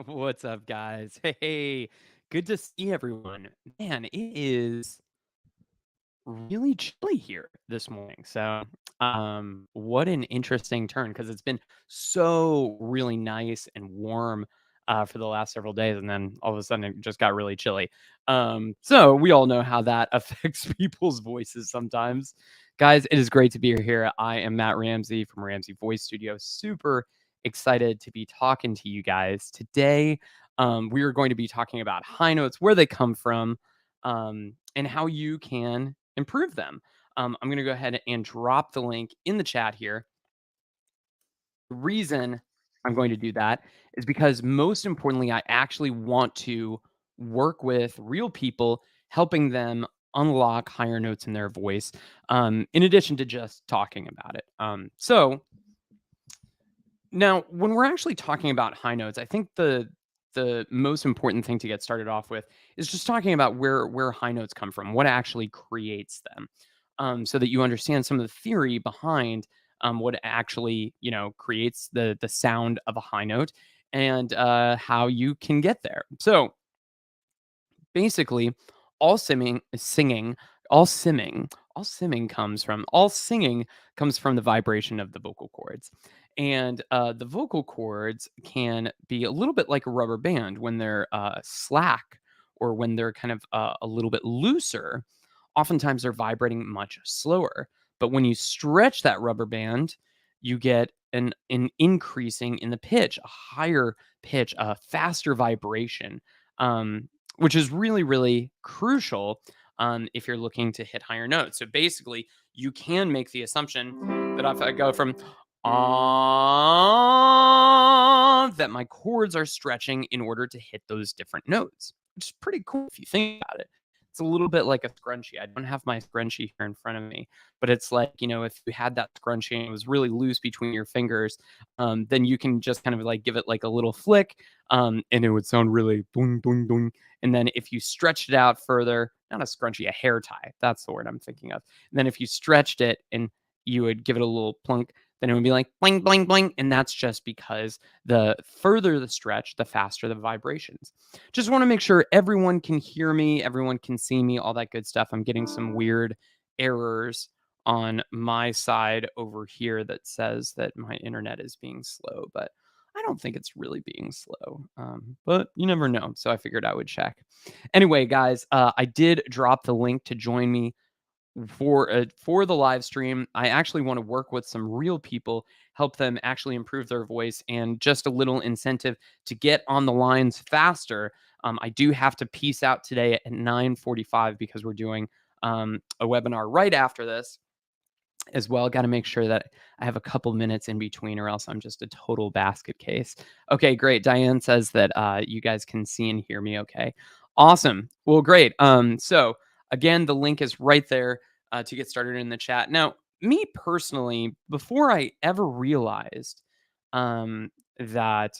What's up, guys? Hey, good to see everyone. Man, it is really chilly here this morning. What an interesting turn because it's been so really nice and warm for the last several days, and then all of a sudden it just got really chilly. So we all know how that affects people's voices sometimes. Guys, it is great to be here. I am Matt Ramsey from Ramsey Voice Studio. Super excited to be talking to you guys today. We are going to be talking about high notes, where they come from, and how you can improve them. I'm going to go ahead and drop the link in the chat here. The reason I'm going to do that is because, most importantly, I actually want to work with real people, helping them unlock higher notes in their voice, in addition to just talking about it. Now, when we're actually talking about high notes, I think the most important thing to get started off with is just talking about where high notes come from, what actually creates them, so that you understand some of the theory behind what actually creates the sound of a high note, and how you can get there. So basically, all simming, singing, all singing comes from the vibration of the vocal cords. And the vocal cords can be a little bit like a rubber band when they're slack, or when they're kind of a little bit looser. Oftentimes they're vibrating much slower. But when you stretch that rubber band, you get an increasing in the pitch, a higher pitch, a faster vibration. Which is really, really crucial if you're looking to hit higher notes. So basically, you can make the assumption that if I go from ah, that my chords are stretching in order to hit those different notes, which is pretty cool if you think about it. It's a little bit like a scrunchie. I don't have my scrunchie here in front of me, but it's like, if you had that scrunchie and it was really loose between your fingers, then you can just kind of like give it like a little flick, and it would sound really doing, doing, doing. And then if you stretched it out further, not a scrunchie, a hair tie, that's the word I'm thinking of. And then if you stretched it and you would give it a little plunk, then it would be like bling, bling, bling. And that's just because the further the stretch, the faster the vibrations. Just want to make sure everyone can hear me, everyone can see me, all that good stuff. I'm getting some weird errors on my side over here that says that my internet is being slow, but I don't think it's really being slow, but you never know. So I figured I would check. Anyway, guys, I did drop the link to join me for the live stream. I actually want to work with some real people, help them actually improve their voice, and just a little incentive to get on the lines faster. I do have to peace out today at 9:45 because we're doing a webinar right after this as well. Got to make sure that I have a couple minutes in between, or else I'm just a total basket case. Okay, great. Diane says that you guys can see and hear me okay. Awesome. Well, great. So again, the link is right there to get started in the chat. Now, me personally, before I ever realized that,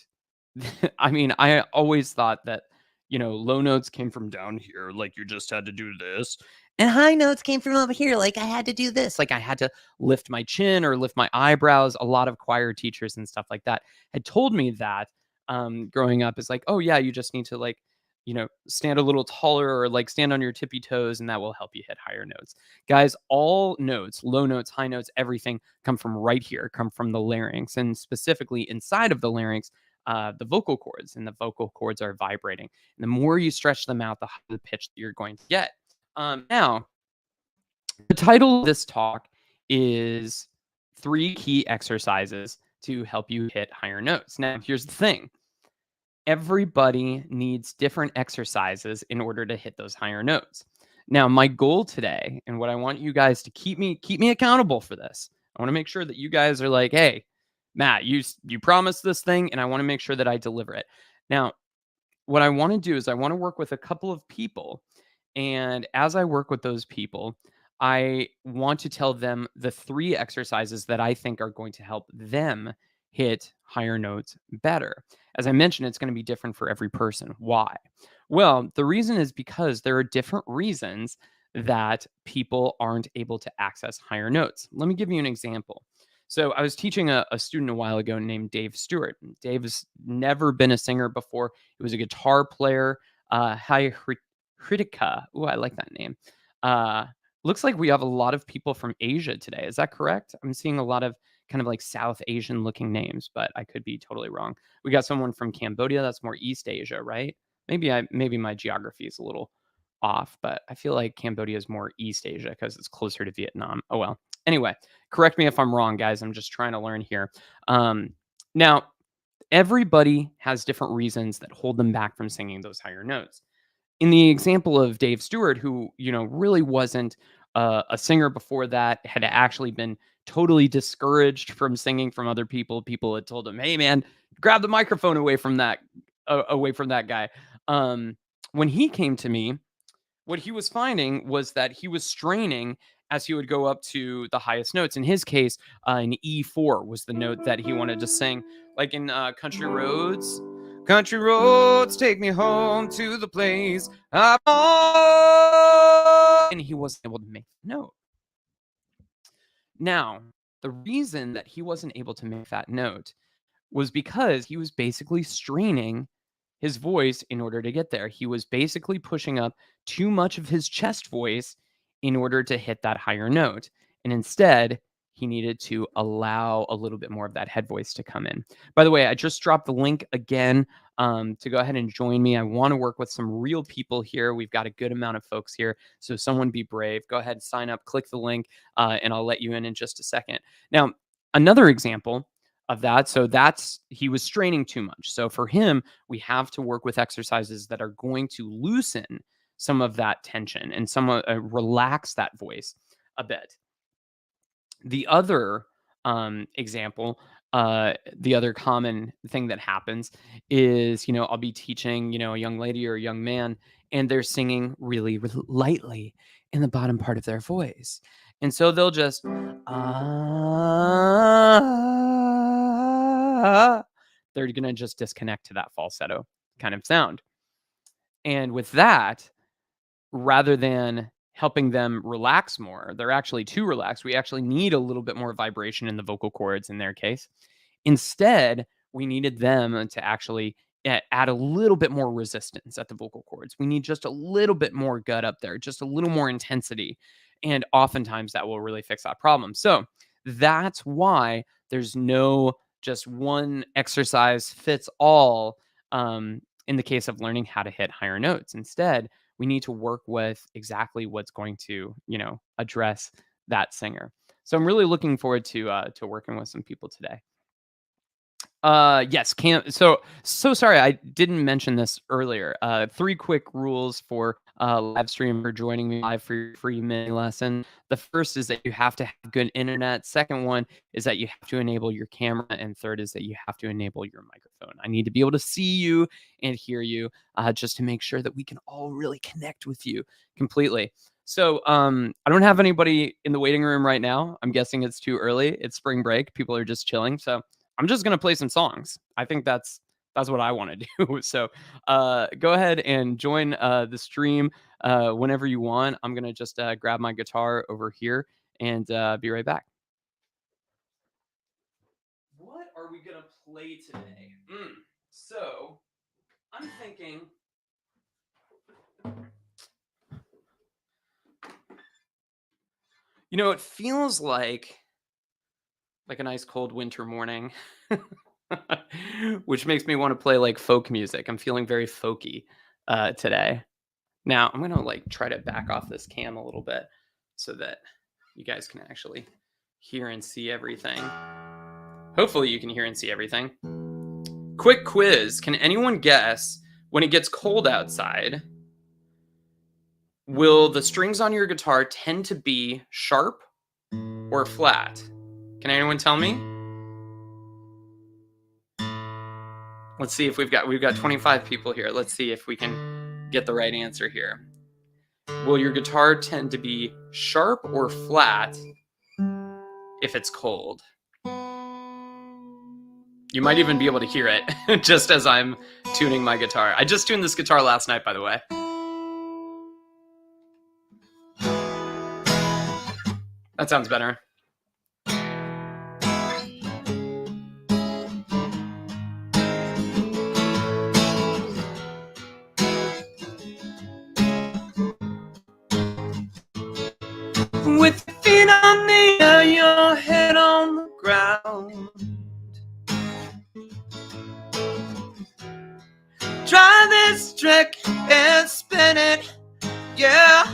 I mean, I always thought that, low notes came from down here, like you just had to do this. And high notes came from over here, like I had to do this. Like I had to lift my chin or lift my eyebrows. A lot of choir teachers and stuff like that had told me that growing up is like, oh, yeah, you just need to like, stand a little taller, or like stand on your tippy toes, and that will help you hit higher notes. Guys, all notes, low notes, high notes, everything come from right here, come from the larynx, and specifically inside of the larynx, the vocal cords, and the vocal cords are vibrating. And the more you stretch them out, the higher the pitch that you're going to get. Now, the title of this talk is 3 Key Exercises to Help You Hit Higher Notes. Now, here's the thing. Everybody needs different exercises in order to hit those higher notes. Now, my goal today, and what I want you guys to keep me accountable for this. I want to make sure that you guys are like, hey, Matt, you promised this thing, and I want to make sure that I deliver it. Now, what I want to do is I want to work with a couple of people. And as I work with those people, I want to tell them the 3 exercises that I think are going to help them hit higher notes better. As I mentioned, it's going to be different for every person. Why? Well, the reason is because there are different reasons that people aren't able to access higher notes. Let me give you an example. So I was teaching a student a while ago named Dave Stewart. Dave has never been a singer before. He was a guitar player. Hi Kritika. Ooh, I like that name. Uh, looks like we have a lot of people from Asia today. Is that correct? I'm seeing a lot of kind of like South Asian looking names, but I could be totally wrong. We got someone from Cambodia. That's more East Asia, right? Maybe my geography is a little off, but I feel like Cambodia is more East Asia because it's closer to Vietnam. Oh well. Anyway, correct me if I'm wrong, guys. I'm just trying to learn here. Now, everybody has different reasons that hold them back from singing those higher notes. In the example of Dave Stewart, who really wasn't a singer before that, had actually been totally discouraged from singing from other people. People had told him, "Hey, man, grab the microphone away from that guy." When he came to me, what he was finding was that he was straining as he would go up to the highest notes. In his case, an E4 was the note that he wanted to sing, like in Country Roads. Country roads take me home to the place I'm on. And he wasn't able to make the note. Now, the reason that he wasn't able to make that note was because he was basically straining his voice in order to get there. He was basically pushing up too much of his chest voice in order to hit that higher note. And instead, he needed to allow a little bit more of that head voice to come in. By the way, I just dropped the link again to go ahead and join me. I want to work with some real people here. We've got a good amount of folks here. So someone be brave. Go ahead, sign up, click the link, and I'll let you in just a second. Now, another example of that. So he was straining too much. So for him, we have to work with exercises that are going to loosen some of that tension and relax that voice a bit. The other example, the other common thing that happens is, I'll be teaching, a young lady or a young man, and they're singing really, really lightly in the bottom part of their voice. And so they'll just, they're going to just disconnect to that falsetto kind of sound. And with that, rather than helping them relax more, they're actually too relaxed. We actually need a little bit more vibration in the vocal cords in their case. Instead, we needed them to actually add a little bit more resistance at the vocal cords. We need just a little bit more gut up there, just a little more intensity. And oftentimes that will really fix that problem. So that's why there's no just one exercise fits all in the case of learning how to hit higher notes. Instead, we need to work with exactly what's going to, address that singer. So I'm really looking forward to working with some people today. Yes, so sorry, I didn't mention this earlier. 3 quick rules for Livestream for joining me live for your free mini lesson. The first is that you have to have good internet. Second one is that you have to enable your camera, and third is that you have to enable your microphone. I need to be able to see you and hear you, just to make sure that we can all really connect with you completely. So I don't have anybody in the waiting room right now. I'm guessing it's too early. It's spring break. People are just chilling. So I'm just going to play some songs. I think that's what I want to do. So go ahead and join the stream whenever you want. I'm going to just grab my guitar over here and be right back. What are we going to play today? So I'm thinking... it feels like a nice cold winter morning, which makes me want to play like folk music. I'm feeling very folky today. Now I'm gonna try to back off this cam a little bit so that you guys can actually hear and see everything. Hopefully you can hear and see everything. Quick quiz. Can anyone guess, when it gets cold outside, will the strings on your guitar tend to be sharp or flat? Can anyone tell me? Let's see if we've got 25 people here. Let's see if we can get the right answer here. Will your guitar tend to be sharp or flat if it's cold? You might even be able to hear it just as I'm tuning my guitar. I just tuned this guitar last night, by the way. That sounds better. With your feet on the air, your head on the ground. Try this trick and spin it, yeah.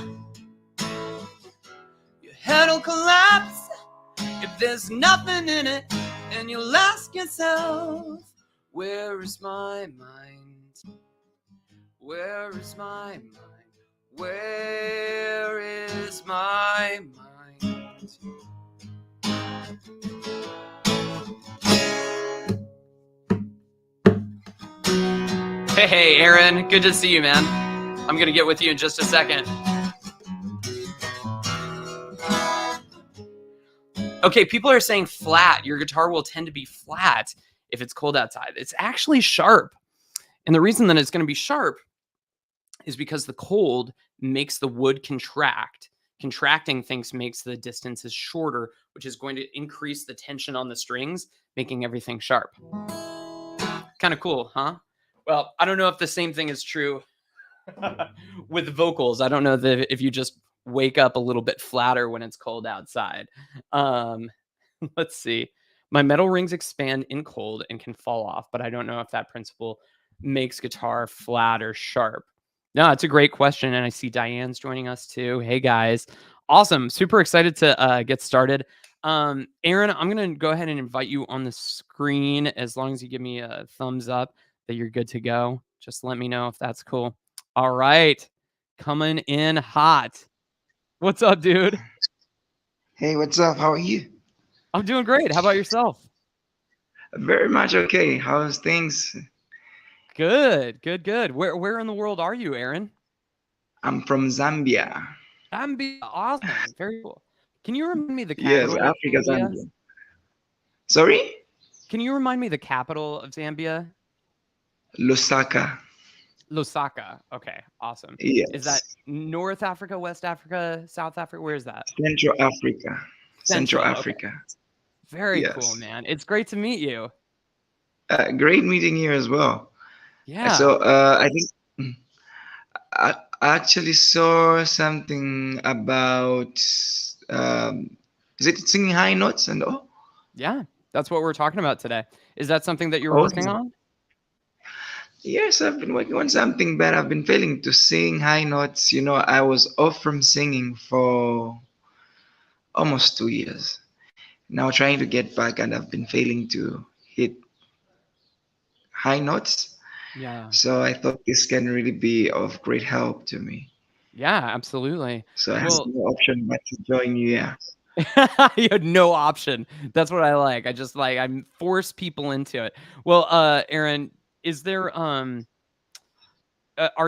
Your head'll collapse if there's nothing in it, and you'll ask yourself, where is my mind? Where is my mind? Where is my mind? Hey, Aaron, good to see you, man. I'm gonna get with you in just a second. Okay, people are saying flat. Your guitar will tend to be flat if it's cold outside. It's actually sharp. And the reason that it's going to be sharp is because the cold makes the wood contract. Contracting things makes the distances shorter, which is going to increase the tension on the strings, making everything sharp. Kind of cool, huh? Well, I don't know if the same thing is true with vocals. I don't know that if you just wake up a little bit flatter when it's cold outside. Let's see. My metal rings expand in cold and can fall off, but I don't know if that principle makes guitar flat or sharp. No, it's a great question. And I see Diane's joining us too. Hey guys. Awesome. Super excited to get started. Aaron, I'm going to go ahead and invite you on the screen as long as you give me a thumbs up that you're good to go. Just let me know if that's cool. All right. Coming in hot. What's up, dude? Hey, what's up? How are you? I'm doing great. How about yourself? Very much okay. How's things? Good, good, good. Where in the world are you, Aaron? I'm from Zambia. Zambia. Awesome. Very cool. Can you remind me the Yes, capital of Africa, Zambia? Zambia. Sorry? Can you remind me the capital of Zambia? Lusaka. Lusaka. Okay, awesome. Is that Yes. North Africa, West Africa, South Africa? Where is that? Central Africa. Central Central. Okay. Africa. Very cool, Yes. man. It's great to meet you. Great meeting you as well. Yeah. So, I think I actually saw something about, is it singing high notes and all? Yeah. That's what we're talking about today. Is that something that you're Oh, working on? yes, I've been working on something, but I've been failing to sing high notes. You know, I was off from singing for almost 2 years. Now trying to get back, and I've been failing to hit high notes. Yeah. So I thought this can really be of great help to me. Yeah, absolutely. So I have Well, no option but to join you. Yeah. you had no option. That's what I like. I force people into it. Well, Aaron, is there are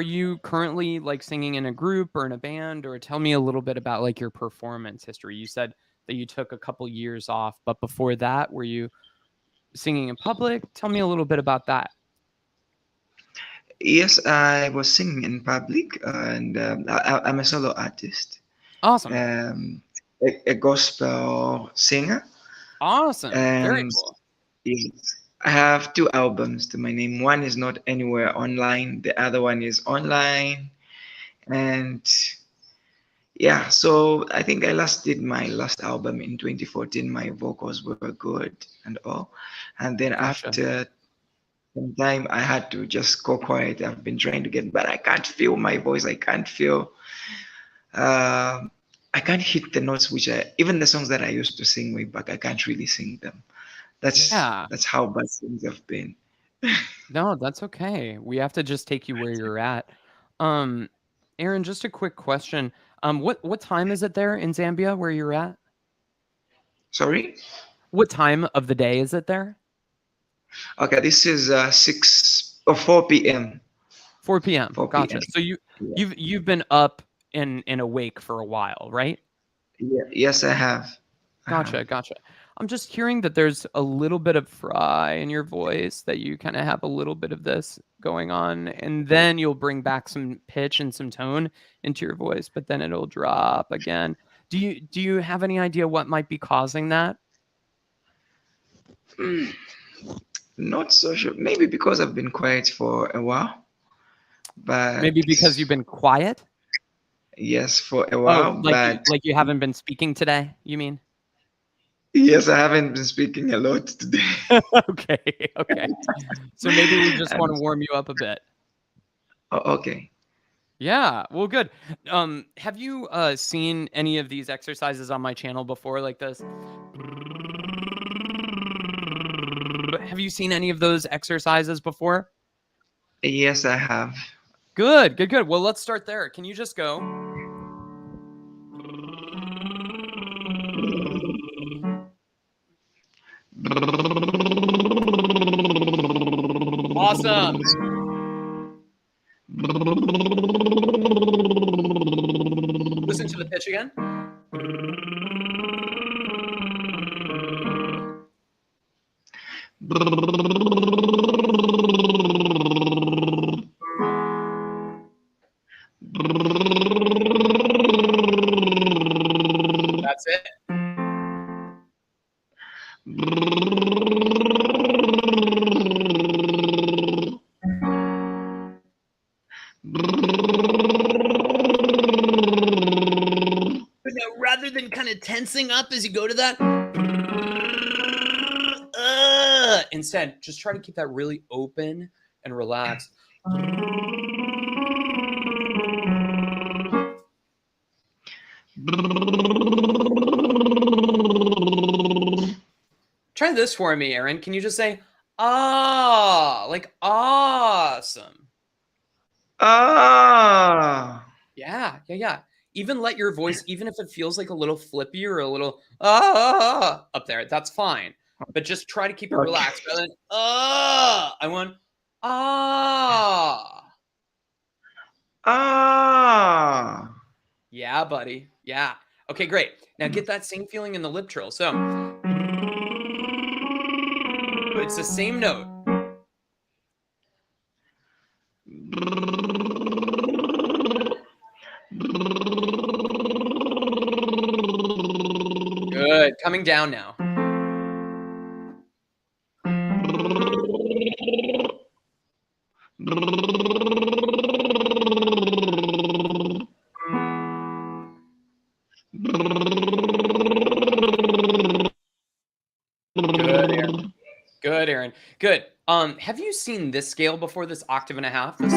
you currently like singing in a group or in a band, or tell me a little bit about like your performance history? You said that you took a couple years off, but before that, were you singing in public? Tell me a little bit about that. Yes, I was singing in public, and I'm a solo artist, Awesome. um, a gospel singer, Awesome. Very and cool. yes, I have two albums to my name. One is not anywhere online. The other one is online, and yeah, so I think I last did my last album in 2014. My vocals were good and all. And then Gotcha. after some time, I had to just go quiet. I've been trying to get, but I can't feel my voice. I can't feel, uh, I can't hit the notes, which even the songs that I used to sing way back, I can't really sing them. Yeah. That's how bad things have been. No, that's okay. We have to just take you where you're at. Um, Aaron, just a quick question. What time is it there in Zambia where you're at? Sorry? What time of the day is it there? Okay, this is 6 or 4 p.m. 4 p.m. 4 p.m. Gotcha. So Yeah. you've been up and awake for a while, right? Yeah. Yes, I have. I have. Gotcha, gotcha. I'm just hearing that there's a little bit of fry in your voice, that you kind of have a little bit of this going on, and then you'll bring back some pitch and some tone into your voice, but then it'll drop again. Do you have any idea what might be causing that? Mm, not so sure. Maybe because I've been quiet for a while, but Maybe because you've been quiet? Yes, for a Oh, while, but like you haven't been speaking today, you mean? yes, I haven't been speaking a lot today. Okay, okay. So maybe we just I'm, wanna warm you up a bit. okay. Yeah, well, good. Have you, seen any of these exercises on my channel before like this? Have you seen any of those exercises before? Yes, I have. Good, good, good. Well, let's start there. Can you just go? Awesome. Listen to the pitch again. That's it. But now, rather than kind of tensing up as you go to that, instead, just try to keep that really open and relaxed. Try this for me, Aaron. Can you just say, ah, like awesome? Ah, Yeah, yeah, yeah. Even let your voice, even if it feels like a little flippy or a little up there, that's fine. But just try to keep it okay. relaxed rather than I want ah. Ah, Yeah, buddy. Yeah. Okay, great. Now get that same feeling in the lip trill. So it's the same note. Good. Coming down now. Good, Aaron. Good, Aaron. Good. Have you seen this scale before? This octave and a half. This.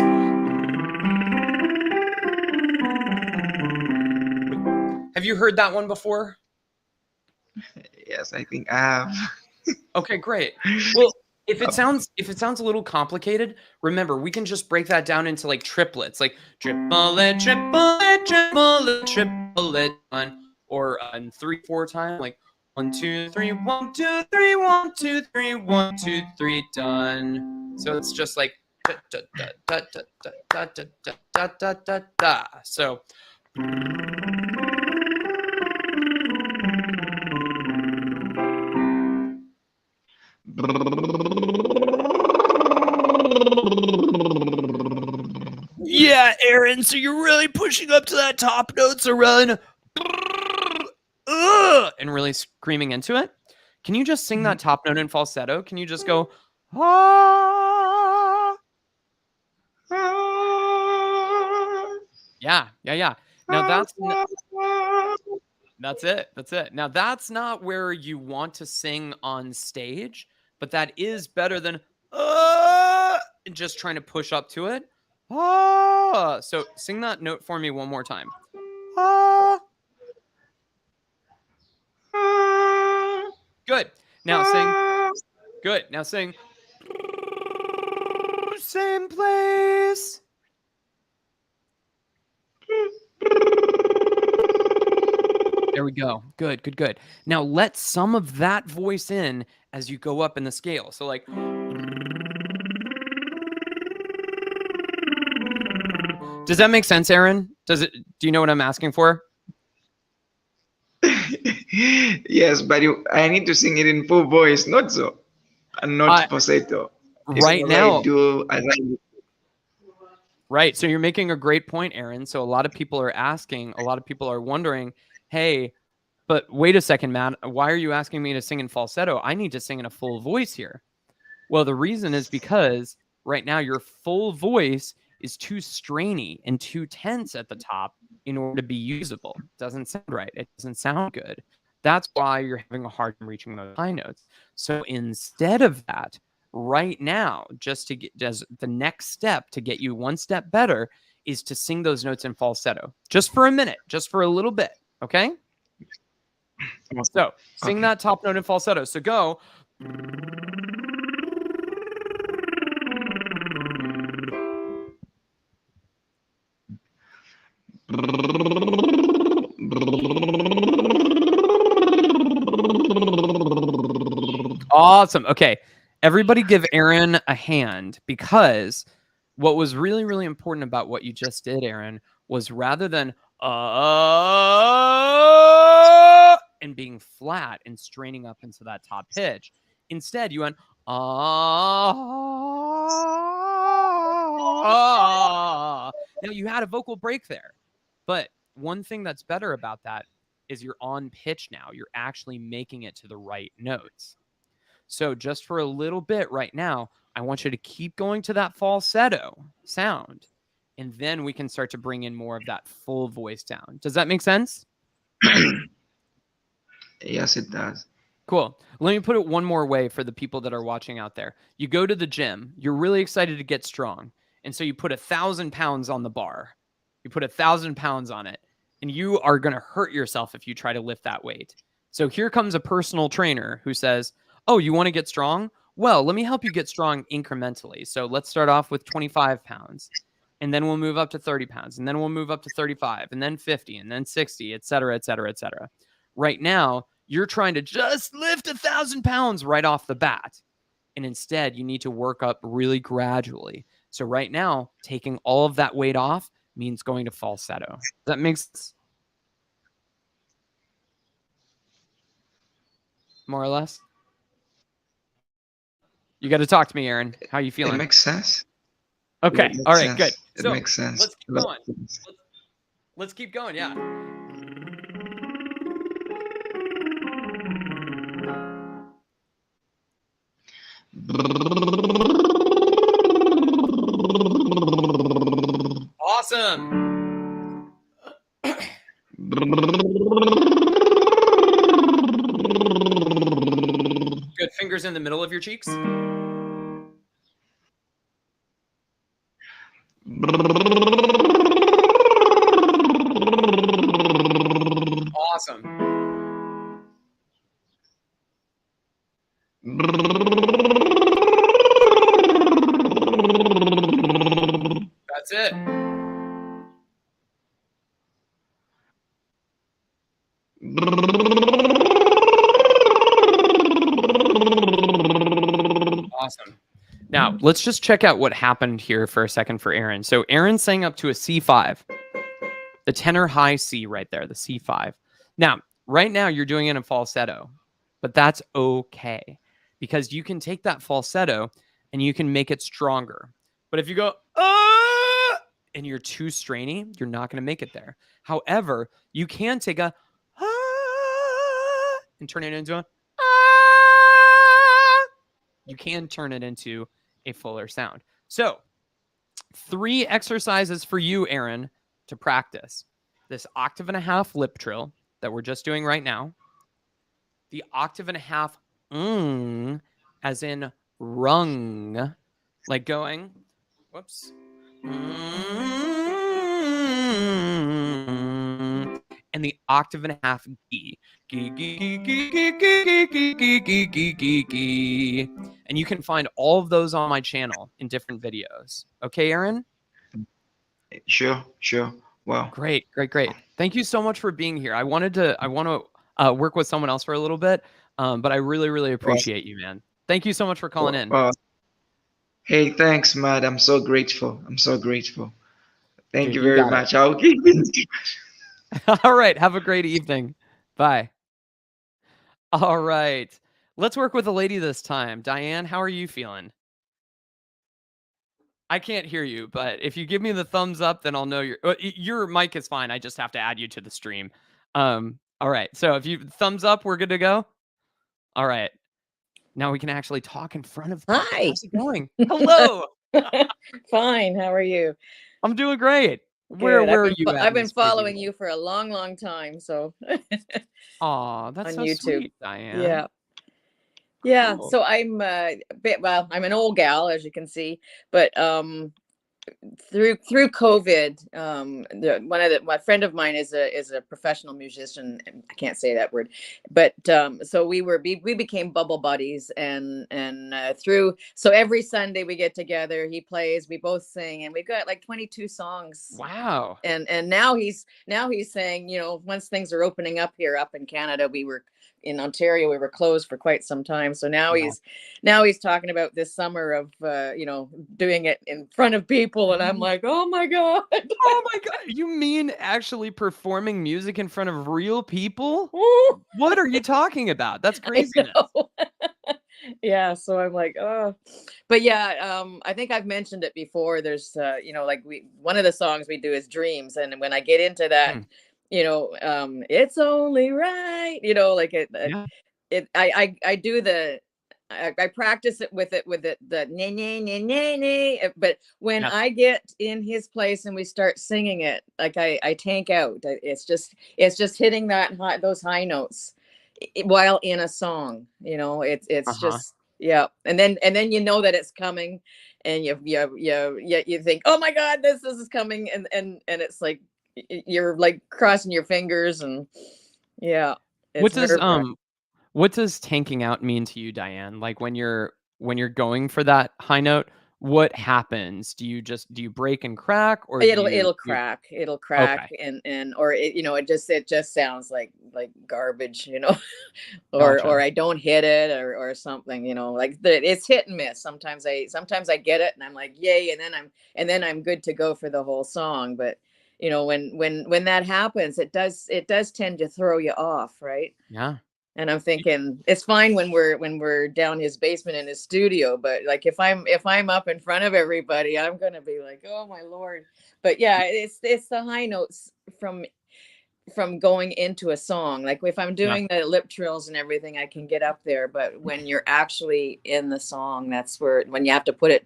Have you heard that one before? yes, I think I have. Okay, great. Well, if it sounds a little complicated, remember we can just break that down into like triplets, like triplet, triplet, triplet, triplet, or in 3/4 time, like 1 2 3 1 2 3 1 2 3 1 2 3 done. So it's just like da da da da da da da da da da da da. So yeah, Aaron. So you're really pushing up to that top note, so really, and really screaming into it. Can you just sing that top note in falsetto? Can you just go, ah? Yeah, yeah, yeah. Now that's it. That's it. Now that's not where you want to sing on stage, but that is better than and just trying to push up to it. Ah. So sing that note for me one more time. Ah. Good. Now sing. Good. Now sing. Same place. There we go. Good, good, good. Now let some of that voice in as you go up in the scale. So like does that make sense, Aaron? Do you know what I'm asking for? yes, but I need to sing it in full voice, not so, and not falsetto. Right now, As I right. So you're making a great point, Aaron. So a lot of people are asking, a lot of people are wondering, hey, but wait a second, Matt, why are you asking me to sing in falsetto? I need to sing in a full voice here. Well, the reason is because right now your full voice is too strainy and too tense at the top in order to be usable. It doesn't sound right. It doesn't sound good. That's why you're having a hard time reaching those high notes. So instead of that, right now, just to get as the next step to get you one step better is to sing those notes in falsetto, just for a minute, just for a little bit. Okay. So sing that top note in falsetto. So go. Awesome. Okay. Everybody give Aaron a hand, because what was really, really important about what you just did, Aaron, was rather than and being flat and straining up into that top pitch, instead you went Now you had a vocal break there. But one thing that's better about that is you're on pitch now. You're actually making it to the right notes. So just for a little bit right now, I want you to keep going to that falsetto sound, and then we can start to bring in more of that full voice down. Does that make sense? Yes, it does. Cool. Let me put it one more way for the people that are watching out there. You go to the gym, you're really excited to get strong, and so you put 1,000 pounds on the bar. You put 1,000 pounds on it, and you are going to hurt yourself if you try to lift that weight. So here comes a personal trainer who says, oh, you want to get strong? Well, let me help you get strong incrementally. So let's start off with 25 pounds, and then we'll move up to 30 pounds, and then we'll move up to 35, and then 50, and then 60, et cetera, et cetera, et cetera. Right now, you're trying to just lift 1,000 pounds right off the bat. And instead, you need to work up really gradually. So right now, taking all of that weight off means going to falsetto. Does that make sense? More or less? You got to talk to me, Aaron. How are you feeling? It makes sense. Okay. All right, good. It So makes sense. let's keep going. Let's keep going, yeah. Awesome. Good. Fingers in the middle of your cheeks. Awesome. That's it. Awesome. Now, let's just check out what happened here for a second for Aaron. So Aaron sang up to a C5, the tenor high C right there, the C5. Now, right now you're doing it in falsetto, but that's okay, because you can take that falsetto and you can make it stronger. But if you go, and you're too strainy, you're not going to make it there. However, you can take a and turn it into a you can turn it into a fuller sound. So 3 exercises for you, Aaron, to practice. This 1.5 lip trill that we're just doing right now. The 1.5 as in rung, like going, whoops. And the 1.5 G. And you can find all of those on my channel in different videos. Okay, Aaron? Sure. Wow. Great. Thank you so much for being here. I want to work with someone else for a little bit, but I really, really appreciate you, man. Thank you so much for calling in. Hey, thanks, Matt. I'm so grateful. Thank you very much. I'll keep it. All right. Have a great evening. Bye. All right. Let's work with a lady this time. Diane, how are you feeling? I can't hear you, but if you give me the thumbs up, then I'll know your mic is fine. I just have to add you to the stream. All right. So if you thumbs up, we're good to go. All right. Now we can actually talk in front of Hi. How's it going? Hello. Fine. How are you? I'm doing great. Good. Where are you at I've in the been studio? following you for a long, long time. So Aw, that's on so YouTube. sweet, Diane. Yeah. Yeah. Cool. So I'm well, I'm an old gal, as you can see, but through COVID, my friend of mine is a professional musician. I can't say that word, but so we became bubble buddies, and through so every Sunday we get together. He plays, we both sing, and we've got like 22 songs. Wow. And now he's saying, once things are opening up here up in Canada, we were in Ontario, we were closed for quite some time. So now Yeah. he's talking about this summer of doing it in front of people, and I'm like, oh my god. Oh my god, you mean actually performing music in front of real people? What are you talking about? That's I craziness. know. Yeah, so I'm like, oh, but yeah, I think I've mentioned it before. There's, like one of the songs we do is Dreams, and when I get into that, Mm, it's only right, like yeah, I do I practice it with the nay nay nay nay nay, but when yeah, I get in his place and we start singing it, like I tank out. It's just hitting those high notes while in a song. It's uh-huh. just, yeah. And then you know that it's coming, and you think, oh my god, this is coming, and it's like you're like crossing your fingers, and yeah, What it's does, nerve-wracking. what does tanking out mean to you, Diane? Like, when you're going for that high note, what happens? Do you break and crack, or do It'll you crack. It'll crack, Okay, and or it just sounds like garbage, or gotcha. I don't hit it, or something, it's hit and miss. Sometimes I get it and I'm like, yay, and then I'm good to go for the whole song. But when that happens, it does tend to throw you off, right? Yeah. And I'm thinking it's fine when we're down his basement in his studio, but like if I'm up in front of everybody, I'm gonna be like, oh my lord. But yeah, it's the high notes from going into a song. Like if I'm Yeah. doing the lip trills and everything, I can get up there. But when you're actually in the song, that's when you have to put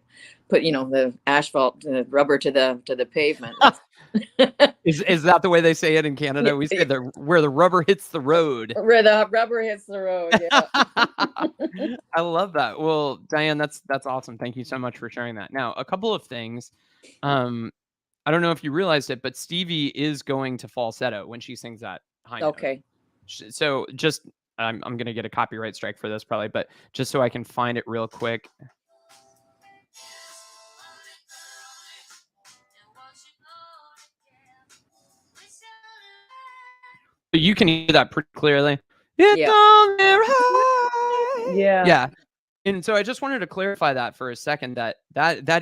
the asphalt, the rubber to the pavement. Is that the way they say it in Canada? We say where the rubber hits the road. Where the rubber hits the road. Yeah. I love that. Well, Diane, that's awesome. Thank you so much for sharing that. Now, a couple of things. Um, I don't know if you realized it, but Stevie is going to falsetto when she sings that high note. Okay. So just I'm gonna get a copyright strike for this probably, but just so I can find it real quick. You can hear that pretty clearly. It's Yeah. only right. Yeah. Yeah. And so I just wanted to clarify that for a second that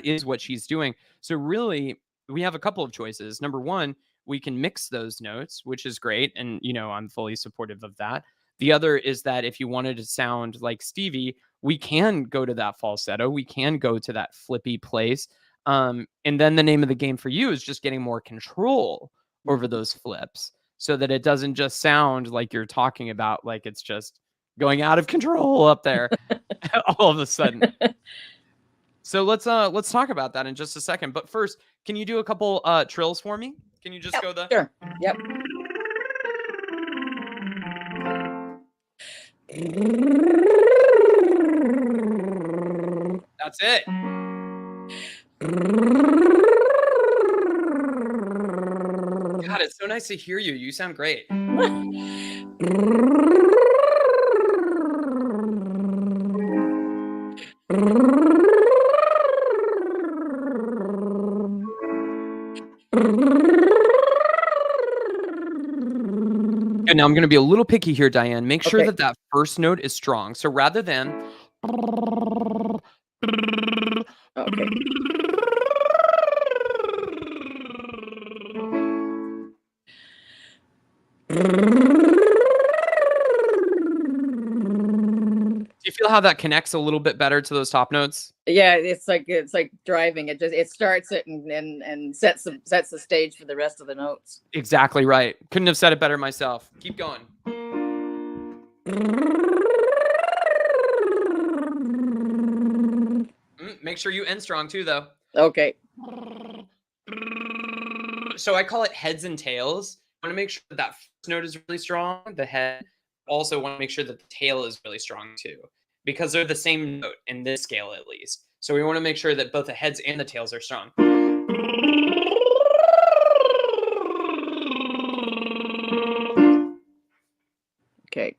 is what she's doing. So really, we have a couple of choices. Number one, we can mix those notes, which is great, and I'm fully supportive of that. The other is that if you wanted to sound like Stevie, we can go to that falsetto. We can go to that flippy place. And then the name of the game for you is just getting more control over those flips so that it doesn't just sound like you're talking about like it's just going out of control up there all of a sudden. So let's talk about that in just a second. But first, can you do a couple trills for me? Can you just Yep, go the sure. Yep. That's it. God, it's so nice to hear you. You sound great. Good. Now I'm going to be a little picky here, Diane. Make sure Okay. that first note is strong. So rather than Okay. do you feel how that connects a little bit better to those top notes? Yeah, it's like driving. It starts it and sets the stage for the rest of the notes. Exactly right. Couldn't have said it better myself. Keep going. Make sure you end strong too, though. Okay. So I call it heads and tails. I want to make sure that that first note is really strong. The head also want to make sure that the tail is really strong too, because they're the same note in this scale at least. So we want to make sure that both the heads and the tails are strong. Okay.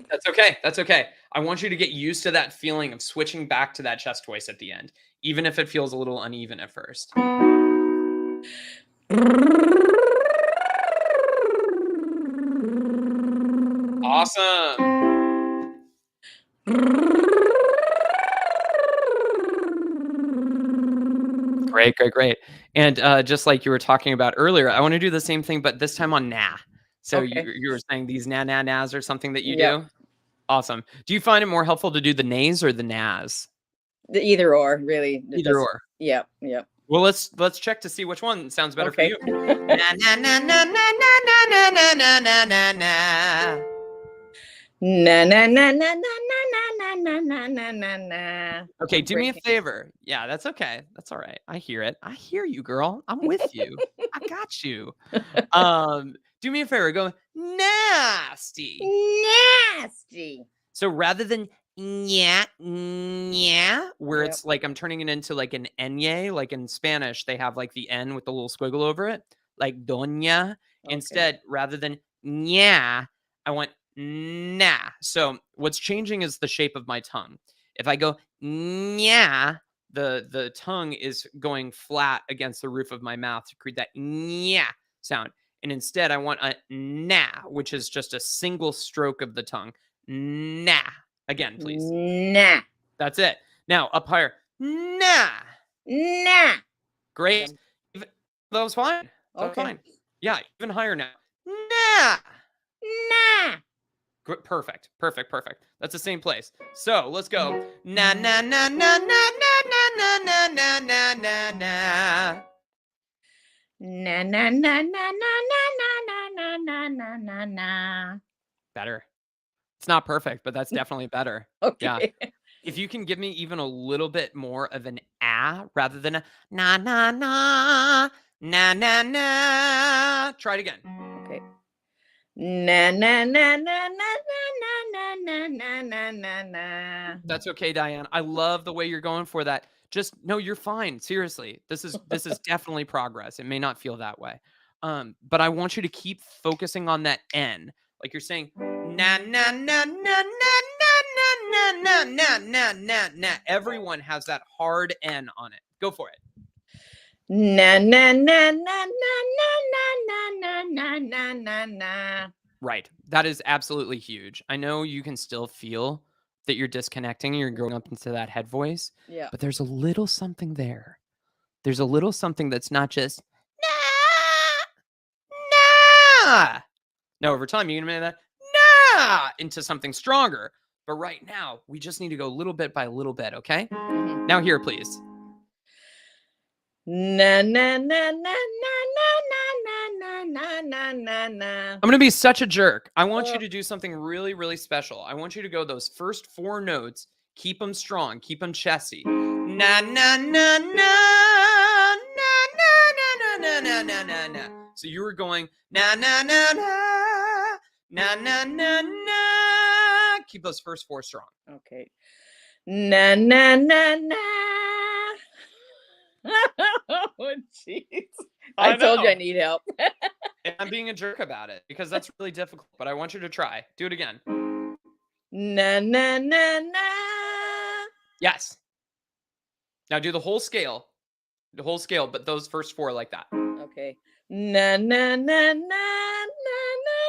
That's okay. That's okay. I want you to get used to that feeling of switching back to that chest voice at the end, even if it feels a little uneven at first. Awesome. Great, great, great. And just like you were talking about earlier, I want to do the same thing, but this time on na. So Okay. you were saying these na na nas or something that you Yep. do? Awesome. Do you find it more helpful to do the nays or the nas? The either or, really. It Either doesn't- or. Yep. Yep. Well, let's check to see which one sounds better Okay. for you. Na na na na na na na na na na na na. Na na na na na na na na na na na na. Okay, do me a Breaking. favor. Yeah, that's okay. That's all right. I hear it. I hear you, girl. I'm with you. I got you. Do me a favor. Go nasty. Nasty. So rather than yeah, where Yep. it's like I'm turning it into like an enye, like in Spanish, they have like the N with the little squiggle over it, like doña. Okay. Instead, rather than yeah, I want na. So what's changing is the shape of my tongue. If I go nya, the tongue is going flat against the roof of my mouth to create that nya sound. And instead, I want a na, which is just a single stroke of the tongue. Na. Again, please. Nah. That's it. Now, up higher. Na. Nah. Great. That was fine. That was Okay. fine. Yeah, even higher now. Na. Nah. Perfect. Perfect. Perfect. That's the same place. So let's go. Na na na na na na na na na na na na. Na na na na na na na na na na na. Better. It's not perfect, but that's definitely better. Okay. If you can give me even a little bit more of an ah rather than a na na na na na na. Try it again. Okay. Na na na na na na na na na na na na. That's okay, Diane. I love the way you're going for that. Just no, you're fine. Seriously. This is definitely progress. It may not feel that way. But I want you to keep focusing on that N. Like you're saying na na na na na na na na na na na. Everyone has that hard N on it. Go for it. Na na na na na na na na na na na. Right. That is absolutely huge. I know you can still feel that you're disconnecting, you're going up into that head voice, Yeah. but there's a little something there. There's a little something that's not just nah. No, over time you're gonna make that nah into something stronger. But right now, we just need to go little bit by little bit, okay? Mhm. Now here, please. Na na na na na na na na na na na. I'm gonna be such a jerk. I want you Oh. to do something really, really special. I want you to go those first 4 notes, keep them strong, keep them chesty. Na na na na na na na na na na na na. So you were going na na na na na na na na. Keep those first 4 strong. Okay. Na na na na. Oh jeez. I told you I know. need help. And I'm being a jerk about it because that's really difficult, but I want you to try. Do it again. Na na na na. Yes. Now do the whole scale. The whole scale, but those first 4 like that. Okay. Na na na na na na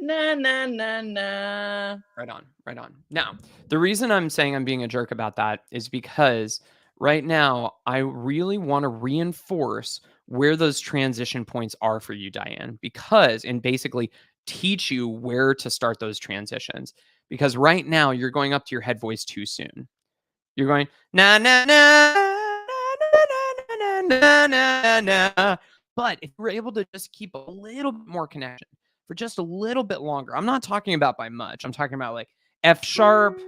na na na na na. Right on, right on. Now, the reason I'm saying I'm being a jerk about that is because right now I really want to reinforce where those transition points are for you, Diane, and basically teach you where to start those transitions. Because right now you're going up to your head voice too soon. You're going na na na na na na na na. But if you're able to just keep a little bit more connection for just a little bit longer, I'm not talking about by much. I'm talking about like F sharp,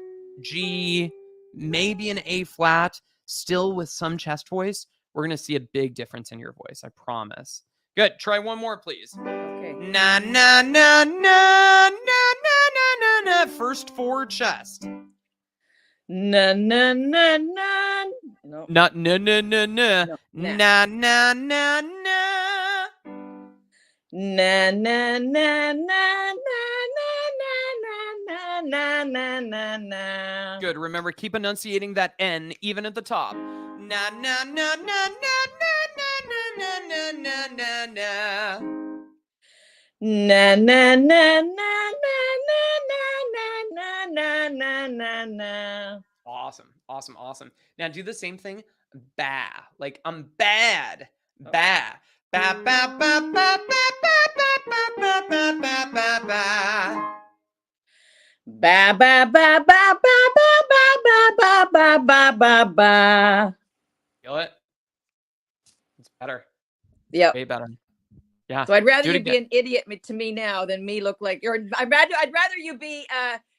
G, maybe an A flat, still with some chest voice, we're going to see a big difference in your voice. I promise. Good. Try one more, please. Okay. Na, na, na, na, na, na, na, na, na. First four chest. Na na na na. No. Not na, na, na, na. No, Na, na, na, na. Na na na na na na na na na na. Good. Remember, keep enunciating that N even at the top. Na, na, na, na, na, na, na, na, na, na, na. Na na na na na na na na na na. Awesome, awesome, awesome. Now do the same thing. Ba, like I'm bad. Ba, ba, ba, ba, ba, ba, ba, ba, ba, ba, ba, ba, ba. Ba ba ba ba ba ba ba ba ba ba ba ba. Feel it? It's better. Yep. Way better. Yeah. So I'd rather Do it you be again. an idiot to me now than me look like you're. I'd rather you be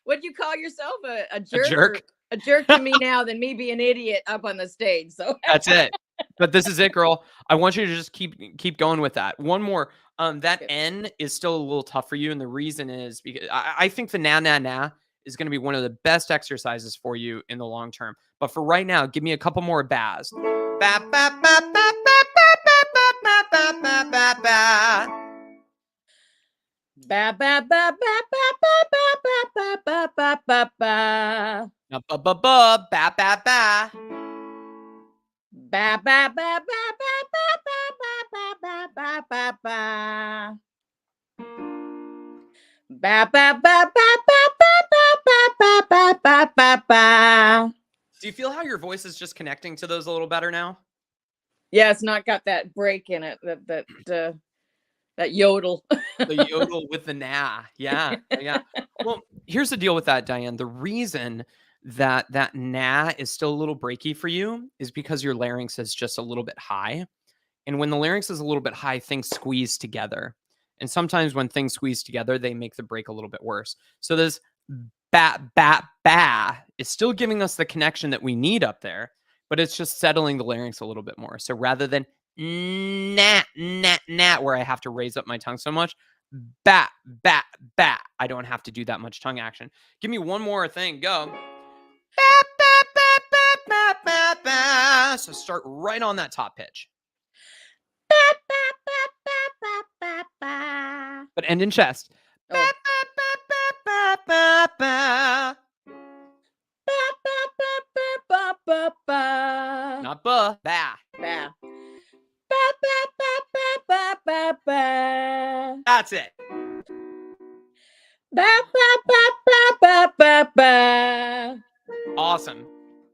what do you call yourself, a jerk? jerk? A jerk to me now than me be an idiot up on the stage. So That's it. But this is it, girl. I want you to just keep going with that. One more. That N is still a little tough for you, and the reason is because I think the na na na is going to be one of the best exercises for you in the long term. But for right now, give me a couple more bas. Ba ba ba ba ba ba ba ba ba ba ba ba. ba ba ba ba ba ba ba ba ba ba ba ba. Now ba ba ba ba ba ba. Ba ba ba ba ba ba ba ba ba ba ba. Ba ba ba ba ba ba ba ba ba ba ba ba. Do you feel how your voice is just connecting to those a little better now? Yeah, it's not got that break in it. That yodel. The yodel with the na. Yeah. Yeah. Well, here's the deal with that, Diane. The reason that na is still a little breaky for you is because your larynx is just a little bit high. And when the larynx is a little bit high, things squeeze together. And sometimes when things squeeze together, they make the break a little bit worse. So this ba, ba, ba is still giving us the connection that we need up there, but it's just settling the larynx a little bit more. So rather than na, na, na, where I have to raise up my tongue so much, ba, ba, ba, I don't have to do that much tongue action. Give me one more thing. Go. Ba, ba, ba, ba, ba, ba, ba. So start right on that top pitch. But end in chest. Oh. Not ba, ba. Ba. Ba ba ba ba ba ba ba. That's it. Ba ba ba ba ba ba ba. Awesome.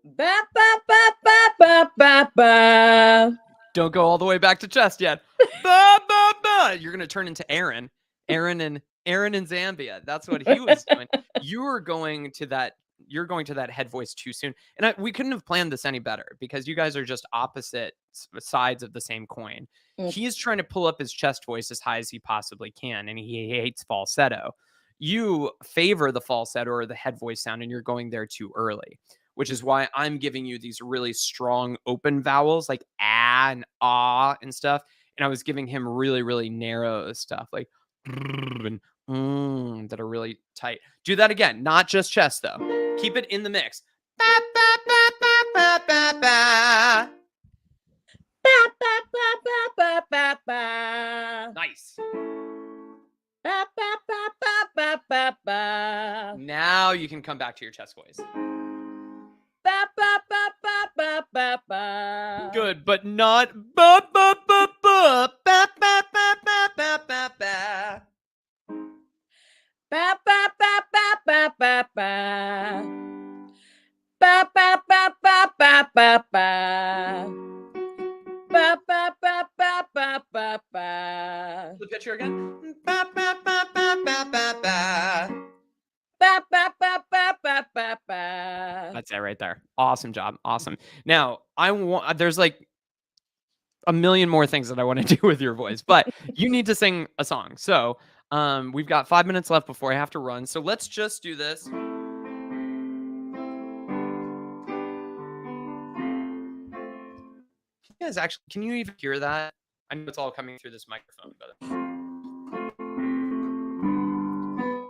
Ba ba ba ba ba ba ba. Don't go all the way back to chest yet. Ba ba ba. You're gonna turn into Aaron. Aaron in Zambia. That's what he was doing. You're going to that head voice too soon. And we couldn't have planned this any better because you guys are just opposite sides of the same coin. He's trying to pull up his chest voice as high as he possibly can, and he hates falsetto. You favor the falsetto or the head voice sound, and you're going there too early, which is why I'm giving you these really strong open vowels like ah and ah and stuff. And I was giving him really, really narrow stuff like and that are really tight. Do that again, not just chest though. Keep it in the mix. Ba, ba, ba, ba, ba, ba, ba. Ba ba ba ba ba ba ba. Nice. Ba ba ba ba ba ba ba. Now you can come back to your chest voice. Ba ba ba ba ba ba ba. Good, but not ba ba ba ba ba ba ba ba ba ba ba. Ba ba ba ba ba ba ba. Ba ba ba ba ba ba ba. Ba ba ba ba ba ba ba. The picture again. Ba ba ba ba ba ba ba. Ba ba ba ba ba ba ba. That's it right there. Awesome job. Awesome. Now, there's like a million more things that I want to do with your voice, but you need to sing a song. So, we've got 5 minutes left before I have to run. So let's just do this. you guys actually, can you even hear that? I know it's all coming through this microphone, but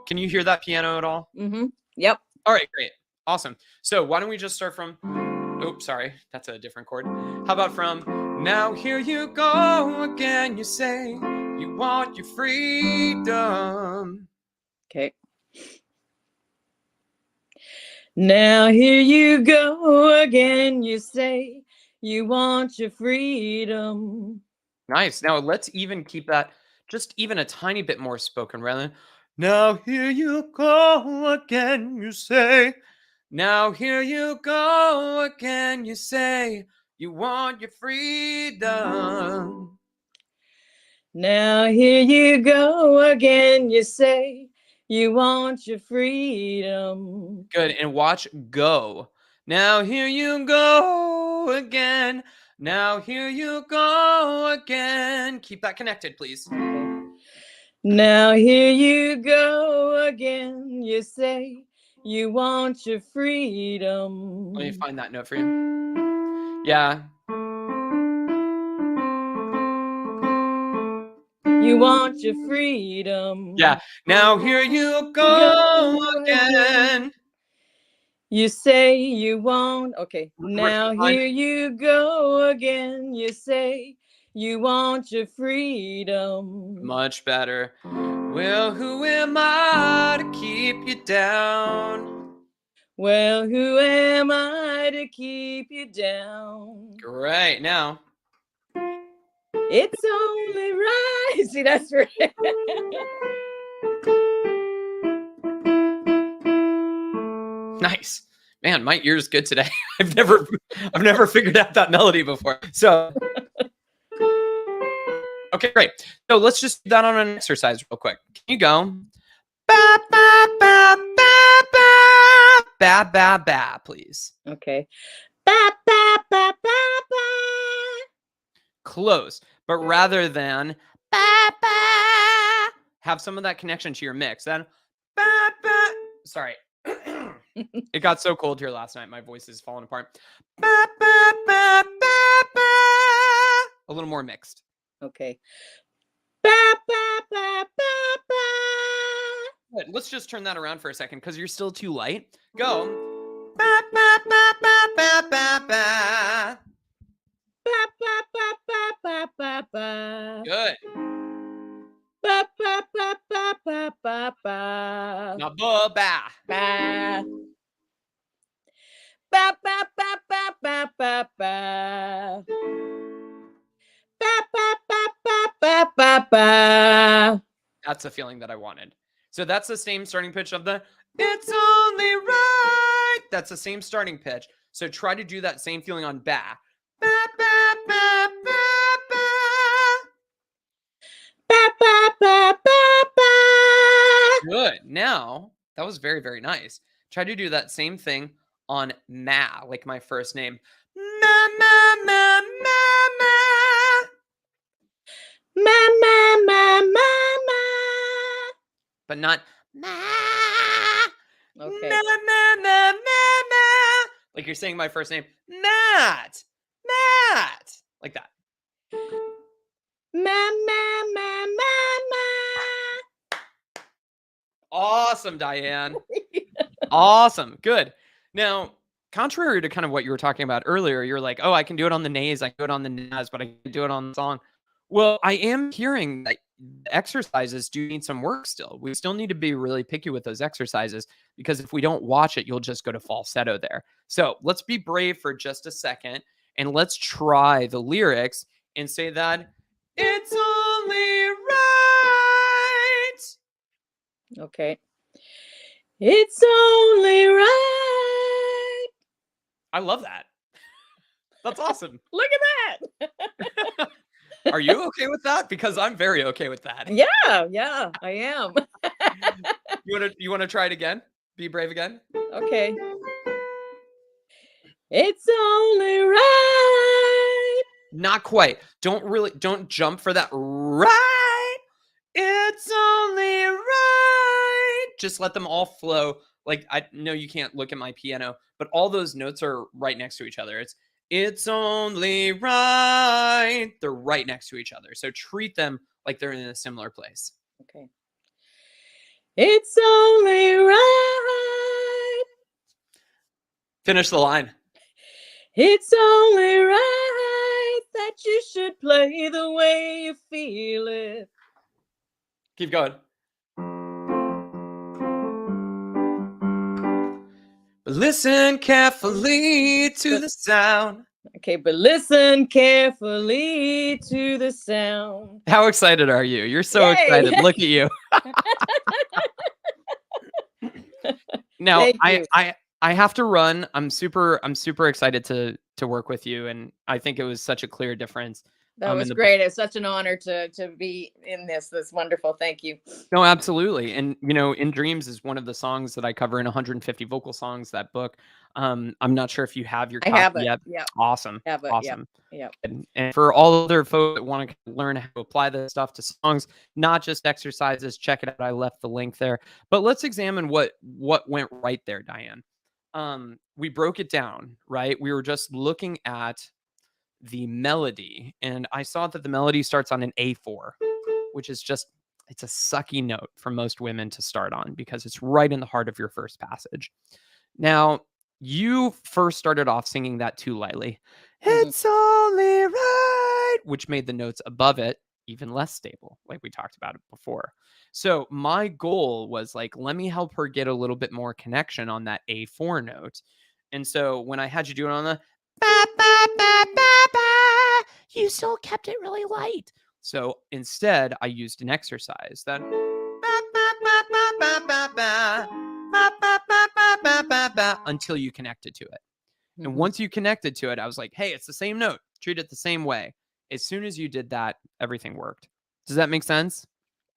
can you hear that piano at all? Mm-hmm. Yep. All right, great. Awesome. So why don't we just start from, oops, sorry, that's a different chord. How about from, now here you go again, you say you want your freedom. Okay. Now here you go again, you say you want your freedom. Nice. Now let's even keep that just even a tiny bit more spoken rather than, now here you go again, you say. Now here you go again, you say you want your freedom. Now here you go again, you say you want your freedom. Good. And watch go. Now here you go again. Now here you go again. Keep that connected, please. Now here you go again, you say you want your freedom. Let me find that note for you. Yeah. You want your freedom. Yeah. Now here you go again. You say you want, okay. Now here you go again. You say you want your freedom. Much better. Well, who am I to keep you down? Well, who am I to keep you down? Great. Now. It's only right. See, that's right. Nice. Man, my ear's good today. I've never figured out that melody before. So okay, great. So let's just do that on an exercise real quick. Can you go? Ba ba ba ba ba ba ba ba, please. Okay. Ba ba ba ba ba. Close, but rather than ba ba, have some of that connection to your mix. Then ba ba. Sorry. It got so cold here last night. My voice is falling apart. Ba ba ba ba ba. A little more mixed. Okay. Ba ba ba ba ba. Good. Let's just turn that around for a second because you're still too light. Go. Ba ba ba ba ba ba ba. Ba ba ba ba ba ba ba. Good. Ba ba ba ba ba ba ba. Now ba ba. Ba. Ba ba ba ba ba ba ba. Ba ba ba ba ba ba ba. That's the feeling that I wanted. So that's the same starting pitch of the it's only right. That's the same starting pitch. So try to do that same feeling on ba. Ba ba ba ba ba. Ba ba ba ba ba. Good. Now, that was very, very nice. Try to do that same thing on ma, like my first name. Ma, ma, ma, ma, ma. Ma ma ma ma ma. But not ma. Okay. Ma, ma, ma, ma, ma. Like you're saying my first name. Matt. Matt. Like that. Ma ma ma ma ma. Awesome, Diane. Awesome. Good. Now, contrary to kind of what you were talking about earlier, you're like, oh, I can do it on the nays, I can do it on the nas, but I can do it on the song. Well, I am hearing that exercises do need some work still. We still need to be really picky with those exercises because if we don't watch it, you'll just go to falsetto there. So let's be brave for just a second and let's try the lyrics and say that it's only right. Okay. It's only right. I love that. That's awesome. Look at that. Are you okay with that? Because I'm very okay with that. Yeah, I am. You wanna try it again? Be brave again? Okay. It's only right. Not quite. Don't jump for that right. It's only right. Just let them all flow. Like I know you can't look at my piano, but all those notes are right next to each other. It's only right. They're right next to each other. So treat them like they're in a similar place. Okay. It's only right. Finish the line. It's only right that you should play the way you feel it. Keep going. But listen carefully to the sound. Okay, but listen carefully to the sound. How excited are you? You're so Yay! excited. Look at you. Now, Thank you. I have to run. I'm super excited to work with you, and I think it was such a clear difference. That in was the great. It's such an honor to be in this. That's wonderful. Thank you. No, absolutely. And In Dreams is one of the songs that I cover in 150 vocal songs, that book. I'm not sure if you have your I copy have it. yet. Yeah. Awesome. Have it. Awesome. Yeah. And for all other folks that want to learn how to apply this stuff to songs, not just exercises, check it out. I left the link there. But let's examine what went right there, Diane. We broke it down, right? We were just looking at the melody, and I saw that the melody starts on an A4, which is just, it's a sucky note for most women to start on because it's right in the heart of your first passage. Now, you first started off singing that too lightly. It's only right, which made the notes above it even less stable, like we talked about it before. So my goal was like, let me help her get a little bit more connection on that A4 note. And so when I had you do it on the ba, ba, ba, ba, ba, you still kept it really light. So instead, I used an exercise that until you connected to it. And once you connected to it, I was like, hey, it's the same note. Treat it the same way. As soon as you did that, everything worked. Does that make sense?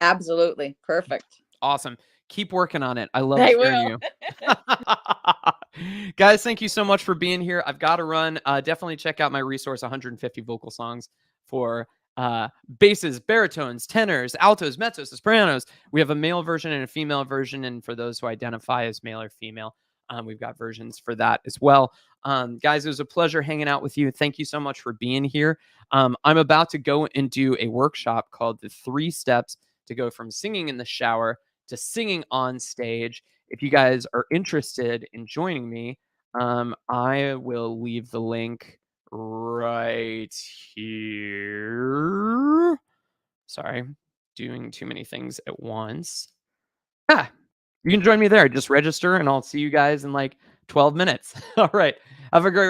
Absolutely. Perfect. Awesome. Keep working on it. I love I hearing you. Guys, thank you so much for being here. I've got to run. Definitely check out my resource, 150 vocal songs for basses, baritones, tenors, altos, mezzos, sopranos. We have a male version and a female version. And for those who identify as male or female, we've got versions for that as well. Guys, it was a pleasure hanging out with you. Thank you so much for being here. I'm about to go and do a workshop called The 3 Steps to Go from Singing in the Shower to Singing on Stage. If you guys are interested in joining me, I will leave the link right here. Sorry, doing too many things at once. You can join me there. Just register and I'll see you guys in like 12 minutes. All right. Have a great